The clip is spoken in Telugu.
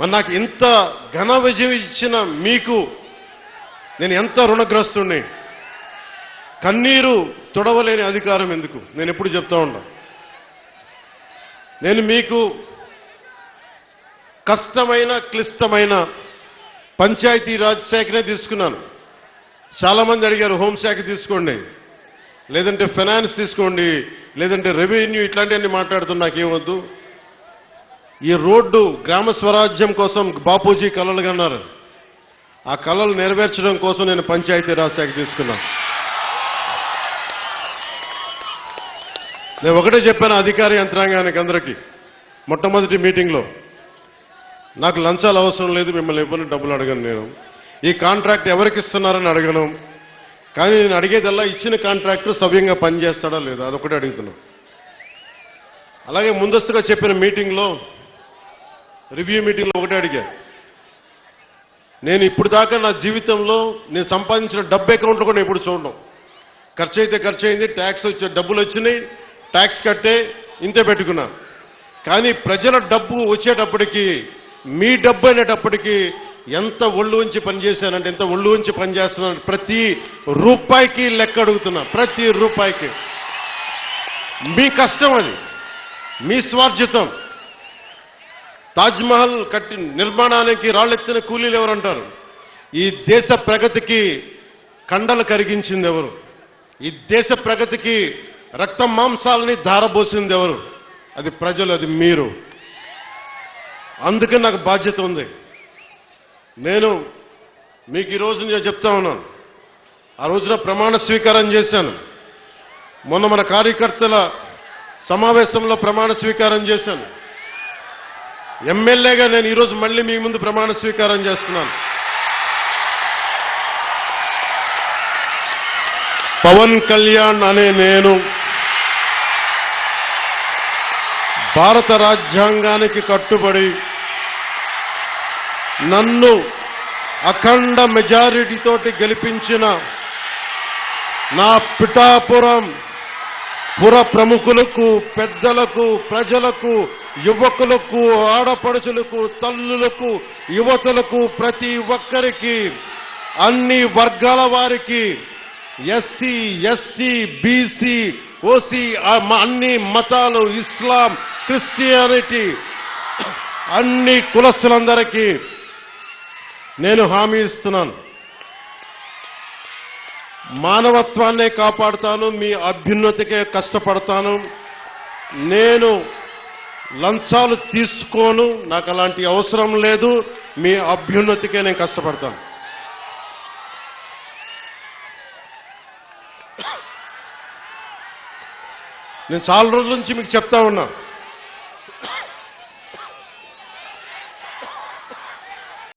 మరి నాకు ఇంత ఘన విజయం ఇచ్చిన మీకు నేను ఎంత రుణగ్రస్తుణ్ణి. కన్నీరు తుడవలేని అధికారం ఎందుకు? నేను ఎప్పుడు చెప్తా ఉన్నా. నేను మీకు కష్టమైన క్లిష్టమైన పంచాయతీరాజ్ శాఖనే తీసుకున్నాను. చాలా మంది అడిగారు హోంశాఖ తీసుకోండి, లేదంటే ఫైనాన్స్ తీసుకోండి, లేదంటే రెవెన్యూ, ఇట్లాంటివన్నీ మాట్లాడుతున్నా. నాకేమొద్దు. ఈ రోడ్డు గ్రామ స్వరాజ్యం కోసం బాపూజీ కలలు కన్నారు. ఆ కలలు నెరవేర్చడం కోసం నేను పంచాయతీరాజ్ శాఖ తీసుకున్నాను. నేను ఒకటే చెప్పాను అధికార యంత్రాంగానికి అందరికీ మొట్టమొదటి మీటింగ్లో, నాకు లంచాలు అవసరం లేదు, మిమ్మల్ని ఎవరిని డబ్బులు అడగను. నేను ఈ కాంట్రాక్ట్ ఎవరికి ఇస్తున్నారని అడగను. కానీ నేను అడిగేదల్లా ఇచ్చిన కాంట్రాక్టర్ సవ్యంగా పనిచేస్తాడా లేదా అదొకటే అడుగుతున్నాను. అలాగే ముందస్తుగా చెప్పిన మీటింగ్లో, రివ్యూ మీటింగ్లో ఒకటే అడిగా. నేను ఇప్పుడు దాకా నా జీవితంలో నేను సంపాదించిన డబ్బు అకౌంట్లో కూడా ఎప్పుడు చూడడం. ఖర్చు అయితే ఖర్చు అయింది, ట్యాక్స్ వచ్చే డబ్బులు వచ్చినాయి, ట్యాక్స్ కట్టే ఇంతే పెట్టుకున్నా. కానీ ప్రజల డబ్బు వచ్చేటప్పటికి, మీ డబ్బు అనేటప్పటికీ ఎంత ఒళ్ళు ఉంచి పనిచేశానంటే, ఎంత ఒళ్ళు ఉంచి పనిచేస్తున్నాను. ప్రతి రూపాయికి లెక్క అడుగుతున్నా. ప్రతి రూపాయికి. మీ కష్టం అది, మీ స్వార్జితం. తాజ్మహల్ కట్టి నిర్మాణానికి రాళ్లెత్తిన కూలీలు ఎవరంటారు? ఈ దేశ ప్రగతికి కండలు కరిగించింది ఎవరు? ఈ దేశ ప్రగతికి రక్త మాంసాలని ధారబోసింది ఎవరు? అది ప్రజలు, అది మీరు. అందుకే నాకు బాధ్యత ఉంది. నేను మీకు ఈరోజు నేను చెప్తా ఉన్నాను, ఆ రోజున ప్రమాణ స్వీకారం చేశాను. మొన్న మన కార్యకర్తల సమావేశంలో ప్రమాణ స్వీకారం చేశాను. ఎమ్మెల్యేగా నేను ఈరోజు మళ్ళీ మీ ముందు ప్రమాణ స్వీకారం చేస్తున్నాను. పవన్ కళ్యాణ్ అనే నేను భారత రాజ్యాంగానికి కట్టుబడి నన్ను అఖండ మెజారిటీతోటి గెలిపించిన నా పిఠాపురం పుర ప్రముఖులకు, పెద్దలకు, ప్రజలకు, యువకులకు, ఆడపడుచులకు, తల్లులకు, యువతులకు, ప్రతి ఒక్కరికి, అన్ని వర్గాల వారికి, ఎస్సీ, ఎస్టీ, బీసీ, ఓసీ, అన్ని మతాలు, ఇస్లాం, క్రిస్టియానిటీ, అన్ని కులస్తులందరికీ నేను హామీ ఇస్తున్నాను. మానవత్వాన్నే కాపాడుతాను, మీ అభ్యున్నతికే కష్టపడతాను. నేను లంచాలు తీసుకోను, నాకు అలాంటి అవసరం లేదు. మీ అభ్యున్నతికే నేను కష్టపడతాను. నేను చాలా రోజుల నుంచి మీకు చెప్తా ఉన్నా,